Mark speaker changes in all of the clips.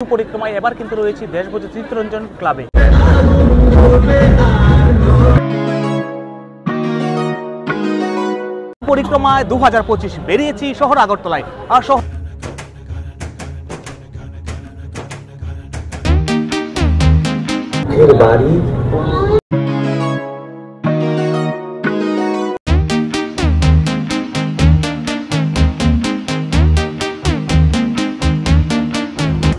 Speaker 1: পরিক্রমায় এবার কিন্তু রয়েছে দেশবন্ধু চিত্তরঞ্জন ক্লাবে। পরিক্রমায় 2025 বেরিয়েছি শহর আগরতলায়। আর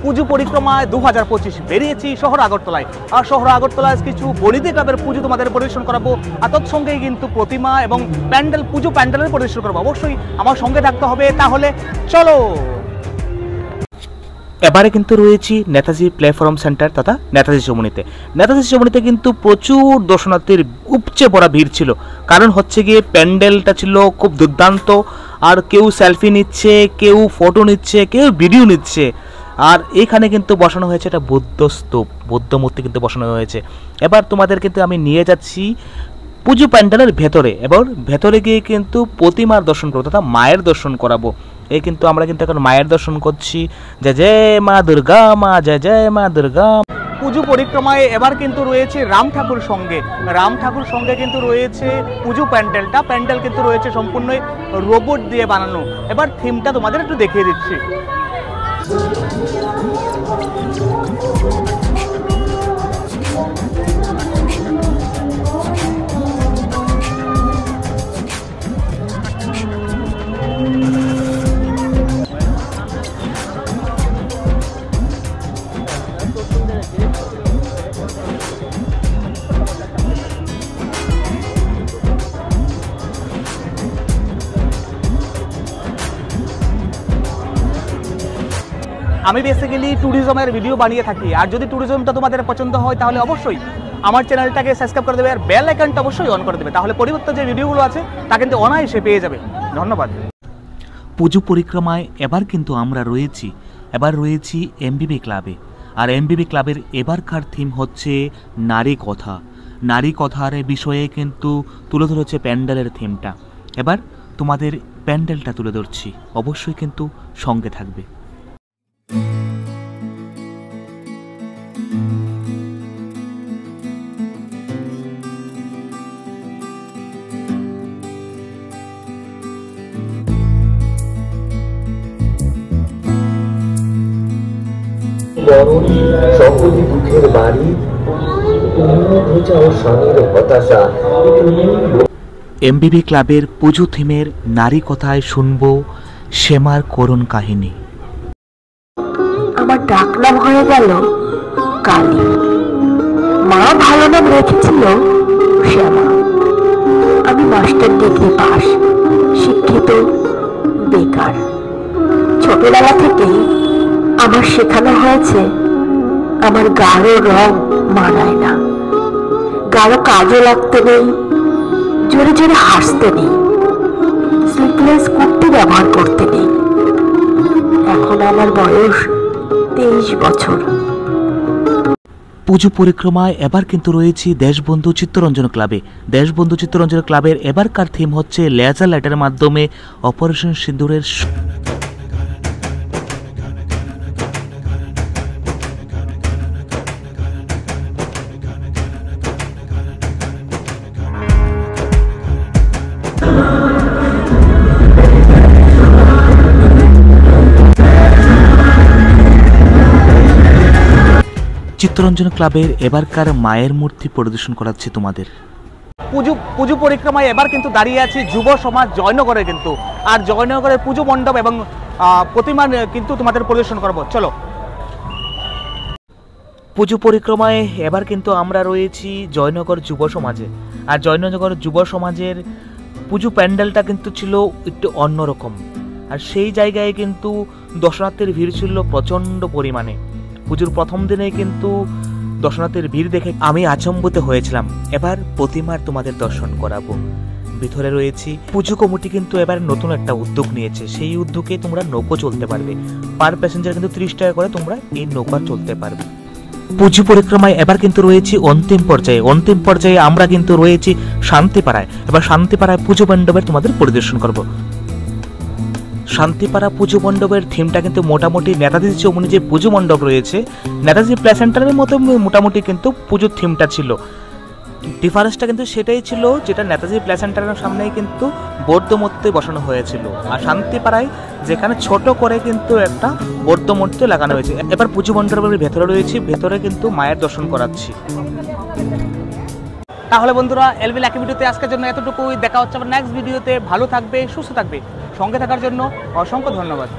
Speaker 1: পুজো পরিক্রমায় 2025 বেরিয়েছি শহর আগরতলায়। আর শহর আগরতলায় কিছু বলিতে ক্লাবের পুজো তোমাদের পরিবেশন করাবো, আর তৎসঙ্গেই কিন্তু প্রতিমা এবং প্যান্ডেল, পুজো প্যান্ডেলের পরিবেশন করবো। অবশ্যই আমার সঙ্গে থাকতে হবে, তাহলে চলো। এবারে কিন্তু রয়েছি নেতাজি প্ল্যাটফর্ম সেন্টার তথা নেতাজি চৌমুহনীতে। নেতাজি চৌমুহনীতে কিন্তু প্রচুর দর্শনার্থীর উপচে পড়া ভিড় ছিল। কারণ হচ্ছে গিয়ে প্যান্ডেলটা ছিল খুব দুর্দান্ত, আর কেউ সেলফি নিচ্ছে, কেউ ফটো নিচ্ছে, কেউ ভিডিও নিচ্ছে। আর এখানে কিন্তু বসানো হয়েছে একটা বুদ্ধ স্তূপ, বুদ্ধ মূর্তি কিন্তু বসানো হয়েছে। এবার তোমাদের কিন্তু আমি নিয়ে যাচ্ছি পুজো প্যান্ডেলের ভেতরে। এবার ভেতরে গিয়ে কিন্তু প্রতিমার দর্শন করবো তথা মায়ের দর্শন করাবো। এই কিন্তু আমরা কিন্তু এখন মায়ের দর্শন করছি। জয় জয় মা দুর্গা মা, জয় জয় মা দুর্গা। পুজো পরিক্রমায় এবার কিন্তু রয়েছে রাম ঠাকুর সঙ্গে। রাম ঠাকুর সঙ্গে কিন্তু রয়েছে পুজো প্যান্ডেলটা। প্যান্ডেল কিন্তু রয়েছে সম্পূর্ণ রোবট দিয়ে বানানো। এবার থিমটা তোমাদের একটু দেখিয়ে দিচ্ছি। আমি বেসিক্যালি ট্যুরিজমের ভিডিও বানিয়ে থাকি। আর যদি ট্যুরিজমটা তোমাদের পছন্দ হয় তাহলে অবশ্যই আমার চ্যানেলটাকে সাবস্ক্রাইব করে দেবে, আর বেল আইকনটা অবশ্যই অন করে দেবে। তাহলে পরিবর্তিত যে ভিডিওগুলো আছে তা কিন্তু অনায়াসে পেয়ে যাবে। ধন্যবাদ। পুজো পরিক্রমায় এবার কিন্তু আমরা রয়েছি এমবিবি ক্লাবে। আর এমবিবি ক্লাবের এবারকার থিম হচ্ছে নারী কথা। নারী কথার বিষয়ে কিন্তু তুলে ধরেছে প্যান্ডেলের থিমটা। এবার তোমাদের প্যান্ডেলটা তুলে ধরছি, অবশ্যই কিন্তু সঙ্গে থাকবে।
Speaker 2: সকলই দুঃখের বাড়ি,
Speaker 1: এমবিবি ক্লাবের পুজো থিমের নারী কথায় শুনবো শ্যামার করুণ কাহিনী।
Speaker 3: আমার ডাক নাম হয়ে গেল কালী। মা ভালো নাম রেখেছিল শ্যামা। আমি মাস্টার ডিগ্রি পাস, শিক্ষিত, বেকার। ছোটবেলা থেকেই আমার শেখানো হয়েছে আমার গাঢ় রং মানায় না, গাঢ় কাজও লাগতে নেই, জোরে জোরে হাসতে নেই, স্লিপলেস কুর্তি ব্যবহার করতে নেই। এখন আমার বয়স 23 বছর।
Speaker 1: পুজো পরিক্রমায় এবার কিন্তু রয়েছি দেশবন্ধু চিত্তরঞ্জন ক্লাবে। দেশবন্ধু চিত্তরঞ্জন ক্লাবের এবারকার থিম হচ্ছে লেজার লাইটের মাধ্যমে অপারেশন সিঁদুরের। চিত্তরঞ্জন ক্লাবের এবারকার মায়ের মূর্তি পরিদর্শন করাচ্ছি তোমাদের। পুজো পরিক্রমায় এবার কিন্তু দাঁড়িয়ে আছে যুব সমাজ জয়নগরে কিন্তু। আর জয়নগরের পুজো মণ্ডপ এবং প্রতিমা কিন্তু তোমাদের পরিদর্শন করবো। চলো। পুজো পরিক্রমায় এবার কিন্তু আমরা রয়েছি জয়নগর যুব সমাজে। আর জয়নগর যুব সমাজের পুজো প্যান্ডেলটা কিন্তু ছিল একটু অন্যরকম। আর সেই জায়গায় কিন্তু দর্শনার্থীর ভিড় ছিল প্রচণ্ড পরিমাণে। পুজোর প্রথম দিনে কিন্তু দর্শনার্থীর ভিড় দেখে আমি আচম্বিত হয়েছিলাম। এবার প্রতিমার তোমাদের দর্শন করাবো। ভিতরে রয়েছি। পুজো কমিটি কিন্তু এবার নতুন একটা উদ্যোগ নিয়েছে। সেই উদ্যোগে তোমরা নৌকো চলতে পারবে। পার প্যাসেঞ্জার কিন্তু 30 টাকা করে তোমরা এই নৌকা চলতে পারবে। পুজো পরিক্রমায় এবার কিন্তু রয়েছে অন্তিম পর্যায়ে আমরা কিন্তু রয়েছি শান্তিপাড়ায়। এবার শান্তিপাড়ায় পুজো মণ্ডপের তোমাদের পরিদর্শন করব। শান্তিপাড়া পুজো মণ্ডপের থিমটা কিন্তু মোটামুটি নেতাজি চৌমুহনী যে পুজো মণ্ডপ রয়েছে নেতাজি প্লে সেন্টারের মতো মোটামুটি কিন্তু পুজোর থিমটা ছিল। ডিফারেন্সটা কিন্তু সেটাই ছিল যেটা নেতাজি প্লে সেন্টারের সামনেই কিন্তু বৌদ্ধ মূর্তি বসানো হয়েছিল, আর শান্তিপাড়ায় যেখানে ছোট করে কিন্তু একটা বৌদ্ধ মূর্তি লাগানো হয়েছে। এবার পুজো মণ্ডপের ভেতরে রয়েছি, ভেতরে কিন্তু মায়ের দর্শন করাচ্ছি। তাহলে বন্ধুরা, এলবি লাকি ভিডিওতে আজকের জন্য এতটুকুই। দেখা হচ্ছে আবার নেক্সট ভিডিওতে। ভালো থাকবে, সুস্থ থাকবে, সঙ্গে থাকার জন্য অসংখ্য ধন্যবাদ।